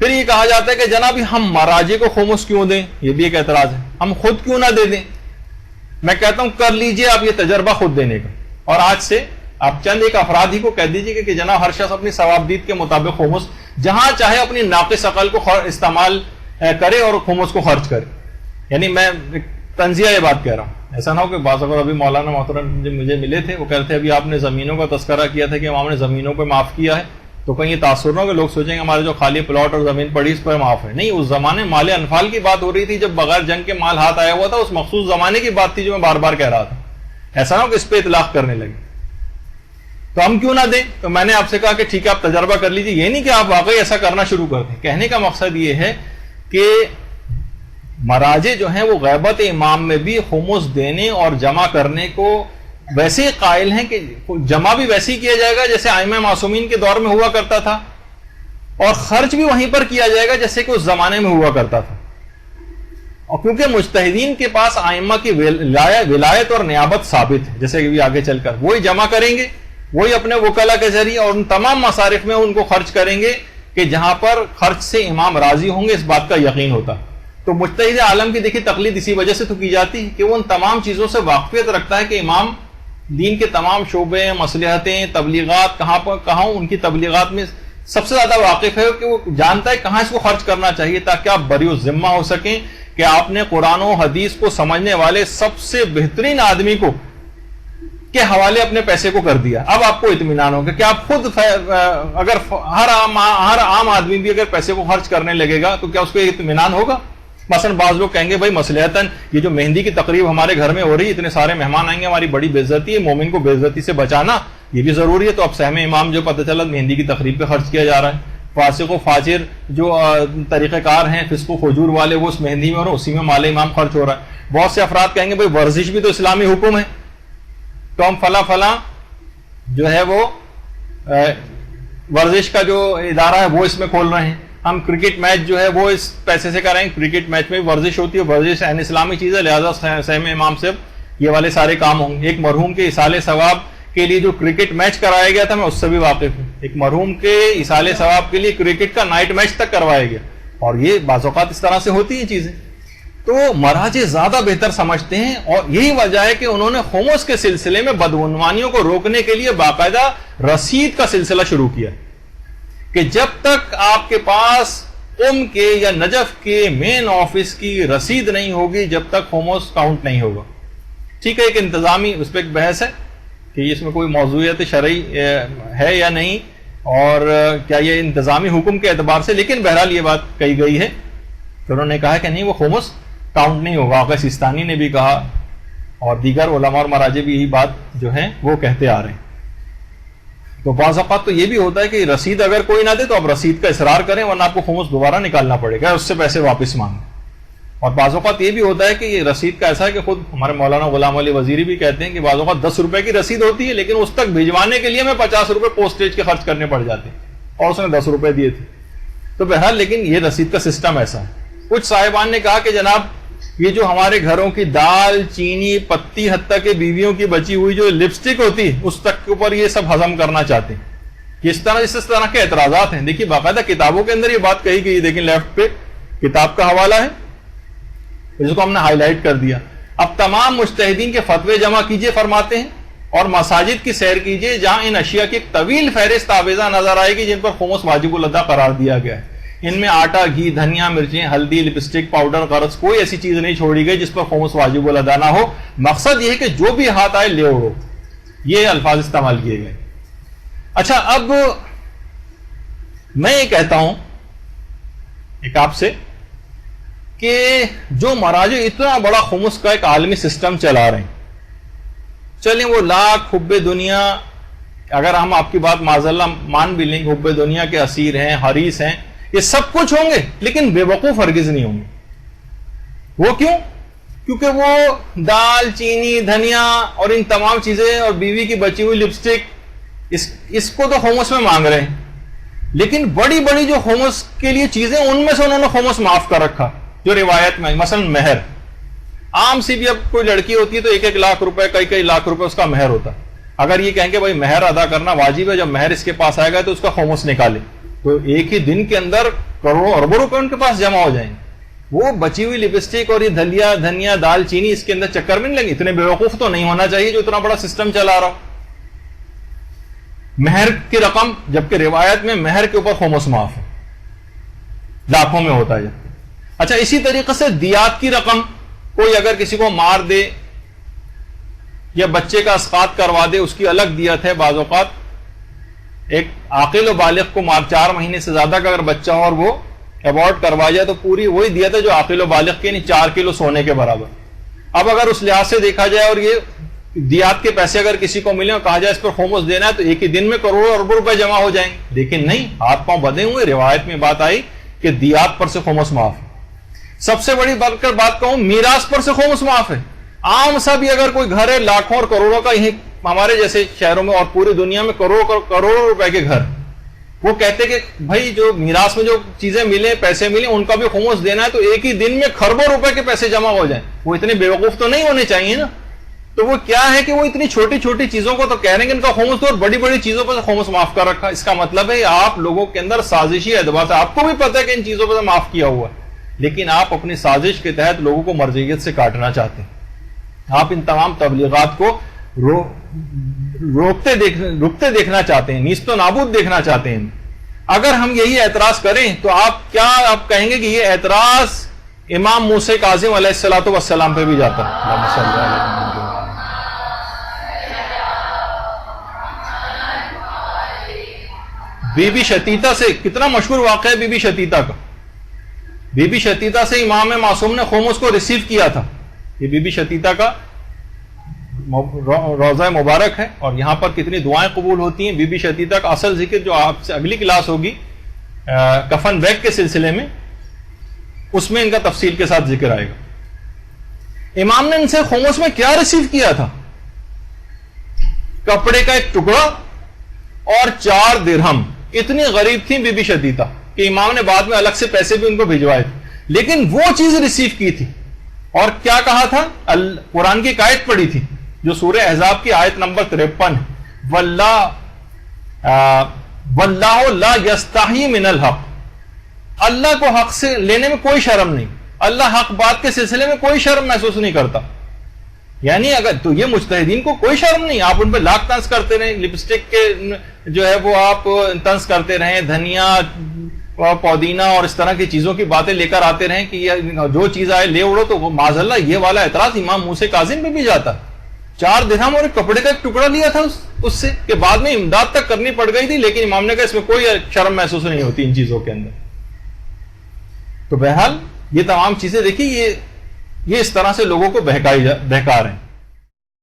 پھر یہ کہا جاتا ہے کہ جناب ہم مراجع کو خمس کیوں دیں، یہ بھی ایک اعتراض ہے، ہم خود کیوں نہ دے دیں. میں کہتا ہوں کر لیجئے آپ یہ تجربہ خود دینے کا، اور آج سے آپ چند ایک افراد ہی کو کہہ دیجئے کہ جناب ہر شخص اپنی ثوابدید کے مطابق خمس جہاں چاہے اپنی ناقص عقل کو استعمال کرے اور خمس کو خرچ کرے. یعنی میں تنزیہ یہ بات کہہ رہا ہوں، ایسا نہ ہو کہ بعض اوقات ابھی مولانا محترم مجھے ملے تھے، وہ کہتے تھے ابھی آپ نے زمینوں کا تذکرہ کیا تھا کہ امام نے زمینوں پہ معاف کیا ہے، تو کہیں یہ تاثر نہ ہو کہ لوگ سوچیں گے ہمارے جو خالی پلاٹ اور زمین پڑی اس پر معاف ہے. نہیں، اس زمانے مال انفال کی بات ہو رہی تھی جب بغیر جنگ کے مال ہاتھ آیا ہوا تھا، اس مخصوص زمانے کی بات تھی جو میں بار بار کہہ رہا تھا. ایسا نہ ہو کہ اس پہ اطلاق کرنے لگے. تو ہم کیوں نہ دیں؟ تو میں نے آپ سے کہا کہ ٹھیک ہے آپ تجربہ کر لیجیے. یہ نہیں کہ آپ واقعی ایسا کرنا شروع کر دیں. کہنے کا مقصد یہ ہے کہ مراجع جو ہیں وہ غیبت امام میں بھی خمس دینے اور جمع کرنے کو ویسے قائل ہیں کہ جمع بھی ویسے ہی کیا جائے گا جیسے ائمہ معصومین کے دور میں ہوا کرتا تھا، اور خرچ بھی وہیں پر کیا جائے گا جیسے کہ اس زمانے میں ہوا کرتا تھا. اور کیونکہ مجتہدین کے پاس ائمہ کی ولایت اور نیابت ثابت ہے، جیسے کہ آگے چل کر وہی جمع کریں گے، وہی اپنے وکلا کے ذریعے اور ان تمام مصارف میں ان کو خرچ کریں گے کہ جہاں پر خرچ سے امام راضی ہوں گے، اس بات کا یقین ہوتا. تو مجتہد عالم کی دیکھیے تقلید اسی وجہ سے تو کی جاتی ہے کہ وہ ان تمام چیزوں سے واقفیت رکھتا ہے کہ امام دین کے تمام شعبے، مصلحتیں، تبلیغات کہاں ان کی تبلیغات میں سب سے زیادہ واقف ہے، کہ وہ جانتا ہے کہاں اس کو خرچ کرنا چاہیے تاکہ آپ بری الذمہ ہو سکیں کہ آپ نے قرآن و حدیث کو سمجھنے والے سب سے بہترین آدمی کو کے حوالے اپنے پیسے کو کر دیا. اب آپ کو اطمینان ہوگا کہ آپ خود اگر ہر عام آدمی بھی اگر پیسے کو خرچ کرنے لگے گا تو کیا اس کو اطمینان ہوگا؟ مثلا بعض لوگ کہیں گے بھائی مصلحتاً یہ جو مہندی کی تقریب ہمارے گھر میں ہو رہی ہے، اتنے سارے مہمان آئیں گے، ہماری بڑی بے عزتی ہے، مومن کو بے عزتی سے بچانا یہ بھی ضروری ہے. تو اب سہم امام جو پتہ چلا مہندی کی تقریب پہ خرچ کیا جا رہا ہے. فاسق و فاجر جو طریقہ کار ہیں، فسق و فجور والے، وہ اس مہندی میں اور اسی میں مال امام خرچ ہو رہا ہے. بہت سے افراد کہیں گے بھائی ورزش بھی تو اسلامی حکم ہے، تو ہم فلاں جو ہے وہ ورزش کا جو ادارہ ہے وہ اس میں کھول رہے ہیں. ہم کرکٹ میچ جو ہے وہ اس پیسے سے کریں گے، کرکٹ میچ میں ورزش ہوتی ہے، ورزش عین اسلامی چیز ہے، لہذا سہم امام سے یہ والے سارے کام ہوں گے. ایک مرحوم کے ایصال ثواب کے لیے جو کرکٹ میچ کرایا گیا تھا میں اس سے بھی واقف ہوں. ایک مرحوم کے ایصال ثواب کے لیے کرکٹ کا نائٹ میچ تک کروایا گیا، اور یہ بعض اوقات اس طرح سے ہوتی ہیں چیزیں. تو مراجع زیادہ بہتر سمجھتے ہیں، اور یہی وجہ ہے کہ انہوں نے خمس کے سلسلے میں بدعنوانیوں کو روکنے کے لیے باقاعدہ رسید کا سلسلہ شروع کیا کہ جب تک آپ کے پاس کے یا نجف کے مین آفس کی رسید نہیں ہوگی جب تک خمس کاؤنٹ نہیں ہوگا. ٹھیک ہے، ایک انتظامی اس پہ ایک بحث ہے کہ اس میں کوئی موضوعیت شرعی ہے یا نہیں، اور کیا یہ انتظامی حکم کے اعتبار سے، لیکن بہرحال یہ بات کہی گئی ہے کہ انہوں نے کہا کہ نہیں وہ خمس کاؤنٹ نہیں ہوگا. آقا سیستانی نے بھی کہا اور دیگر علماء اور مراجع بھی یہی بات جو ہے وہ کہتے آ رہے ہیں. تو بعض اوقات تو یہ بھی ہوتا ہے کہ رسید اگر کوئی نہ دے تو آپ رسید کا اصرار کریں، ورنہ آپ کو خمس دوبارہ نکالنا پڑے گا، اس سے پیسے واپس مانگیں. اور بعض اوقات یہ بھی ہوتا ہے کہ یہ رسید کا ایسا ہے کہ خود ہمارے مولانا غلام علی وزیری بھی کہتے ہیں کہ بعض اوقات 10 روپے کی رسید ہوتی ہے لیکن اس تک بھجوانے کے لیے ہمیں 50 روپے پوسٹیج کے خرچ کرنے پڑ جاتے ہیں، اور اس نے 10 روپے دیے تھے. تو بہرحال لیکن یہ رسید کا سسٹم ایسا ہے. کچھ صاحبان نے کہا کہ جناب یہ جو ہمارے گھروں کی دال، چینی، پتی، حتیٰ کہ بیویوں کی بچی ہوئی جو لپسٹک ہوتی ہے اس تک کے اوپر یہ سب ہضم کرنا چاہتے ہیں. اس طرح کے اعتراضات ہیں. دیکھیے باقاعدہ کتابوں کے اندر یہ بات کہی گئی، دیکھیں لیفٹ پہ کتاب کا حوالہ ہے جس کو ہم نے ہائی لائٹ کر دیا. اب تمام مجتہدین کے فتوے جمع کیجئے فرماتے ہیں، اور مساجد کی سیر کیجئے جہاں ان اشیاء کی ایک طویل فہرست آویزہ نظر آئے گی جن پر خمس واجب الادا قرار دیا گیا ہے. ان میں آٹا، گھی، دھنیا، مرچیں، ہلدی، لپسٹک، پاؤڈر، غرض کوئی ایسی چیز نہیں چھوڑی گئی جس پر خمس واجب الادا نہ ہو. مقصد یہ ہے کہ جو بھی ہاتھ آئے لے اڑو، یہ الفاظ استعمال کیے گئے. اچھا، اب میں یہ کہتا ہوں ایک آپ سے کہ جو مراجع اتنا بڑا خمس کا ایک عالمی سسٹم چلا رہے ہیں، چلیں وہ لاکھ حب دنیا، اگر ہم آپ کی بات معذاللہ مان بھی لیں، حب دنیا کے اسیر ہیں، حریص ہیں، یہ سب کچھ ہوں گے لیکن بے وقوف ہرگز نہیں ہوں گے. وہ کیوں؟ کیونکہ وہ دال، چینی، دھنیا اور ان تمام چیزیں اور بیوی کی بچی ہوئی لپسٹک اس کو تو خمس میں مانگ رہے ہیں، لیکن بڑی بڑی جو خمس کے لیے چیزیں ان میں سے انہوں نے خمس معاف کر رکھا. جو روایت میں مثلا مہر، عام سی بھی اب کوئی لڑکی ہوتی ہے تو 1-1 لاکھ روپے، کئی لاکھ روپے اس کا مہر ہوتا. اگر یہ کہیں کہ بھائی مہر ادا کرنا واجب ہے، جب مہر اس کے پاس آئے گا تو اس کا خمس نکالے، تو ایک ہی دن کے اندر کروڑوں اربوں روپے ان کے پاس جمع ہو جائیں گے. وہ بچی ہوئی لپسٹک اور یہ دھنیا دال چینی اس کے اندر چکر میں نہیں لگے. اتنے بیوقوف تو نہیں ہونا چاہیے جو اتنا بڑا سسٹم چلا رہا ہو. مہر کی رقم، جبکہ روایت میں مہر کے اوپر خمس معاف ہے، لاکھوں میں ہوتا ہے. اچھا اسی طریقے سے دیات کی رقم، کوئی اگر کسی کو مار دے یا بچے کا اسقاط کروا دے اس کی الگ دیت ہے. بعض اوقات ایک عاقل و بالغ کو 4 مہینے سے زیادہ کا اگر بچہ ہو اور وہ ایبورٹ کروا جائے تو پوری وہی دیت ہے جو عاقل و بالغ کے، یعنی 4 کلو سونے کے برابر. اب اگر اس لحاظ سے دیکھا جائے اور یہ دیات کے پیسے اگر کسی کو ملے اور کہا جائے اس پر خمس دینا ہے تو ایک ہی دن میں کروڑوں اربوں روپے جمع ہو جائیں گے. لیکن نہیں، ہاتھ پاؤں بدے ہوئے. روایت میں بات آئی کہ دیات پر سے خمس معاف ہے. سب سے بڑی بڑھ کر بات کہوں، میراث پر سے خمس معاف ہے. عام سا بھی اگر کوئی گھر ہے لاکھوں اور کروڑوں کا، یہیں ہمارے جیسے شہروں میں اور پوری دنیا میں کروڑوں روپے کے گھر، وہ کہتے کہ بھائی جو میراث میں جو چیزیں ملے، پیسے ملے، ان کا بھی خمس دینا ہے تو ایک ہی دن میں خربوں روپے کے پیسے جمع ہو جائیں. وہ اتنے بیوقوف تو نہیں ہونے چاہیے نا. تو وہ کیا ہے کہ وہ اتنی چھوٹی چھوٹی چیزوں کو تو کہہ رہے ہیں کہ ان کا خمس دو اور بڑی بڑی چیزوں پر خمس معاف کر رکھا. اس کا مطلب ہے آپ لوگوں کے اندر سازشی اعتبار سے آپ کو بھی پتہ ہے کہ ان چیزوں پر معاف کیا ہوا ہے، لیکن آپ اپنی سازش کے تحت لوگوں کو مرجعیت سے کاٹنا چاہتے ہیں. آپ ان تمام تبلیغات کو رکتے دیکھنا چاہتے ہیں، نیست و نابود دیکھنا چاہتے ہیں. اگر ہم یہی اعتراض کریں تو آپ کہیں گے کہ یہ اعتراض امام موسیٰ کاظم علیہ الصلوۃ والسلام پہ بھی جاتا ہے. بی بی شتیتا سے کتنا مشہور واقعہ ہے بی بی شتیتا کا. بی بی شتیتا سے امام معصوم نے خمس کو ریسیو کیا تھا. یہ بی بی شتیتا کا روضہ مبارک ہے اور یہاں پر کتنی دعائیں قبول ہوتی ہیں. بی بی شتیتا کا اصل ذکر جو آپ سے اگلی کلاس ہوگی کفن بیگ کے سلسلے میں، اس میں ان کا تفصیل کے ساتھ ذکر آئے گا. امام نے ان سے خمس میں کیا ریسیو کیا تھا؟ کپڑے کا ایک ٹکڑا اور 4 درہم. اتنی غریب تھی بی بی شتیتا کہ امام نے بعد میں الگ سے پیسے بھی ان کو بھجوائے تھے، لیکن وہ چیز ریسیو کی تھی. اور کیا کہا تھا؟ قرآن کی ایک آیت پڑھی تھی جو سورہ احزاب کی آیت نمبر 53 واللہ لا یستحی من الحق. اللہ کو حق سے لینے میں کوئی شرم نہیں، اللہ حق بات کے سلسلے میں کوئی شرم محسوس نہیں کرتا. یعنی اگر تو یہ مجتہدین کو کوئی شرم نہیں، آپ ان پہ لاکھ طنز کرتے رہیں، لپسٹک کے جو ہے وہ آپ طنز کرتے رہیں، دھنیا پودینہ اور اس طرح کی چیزوں کی باتیں لے کر آتے رہیں کہ جو چیز آئے لے اڑو، تو معاذ اللہ یہ والا اعتراض امام موسیٰ کاظم میں بھی جاتا. 4 درہم اور ایک کپڑے کا ایک ٹکڑا لیا تھا اس سے کہ بعد میں امداد تک کرنی پڑ گئی تھی، لیکن امام نے کہا اس میں کوئی شرم محسوس نہیں ہوتی ان چیزوں کے اندر. تو بہرحال یہ تمام چیزیں دیکھیے یہ اس طرح سے لوگوں کو بہکا رہے ہیں.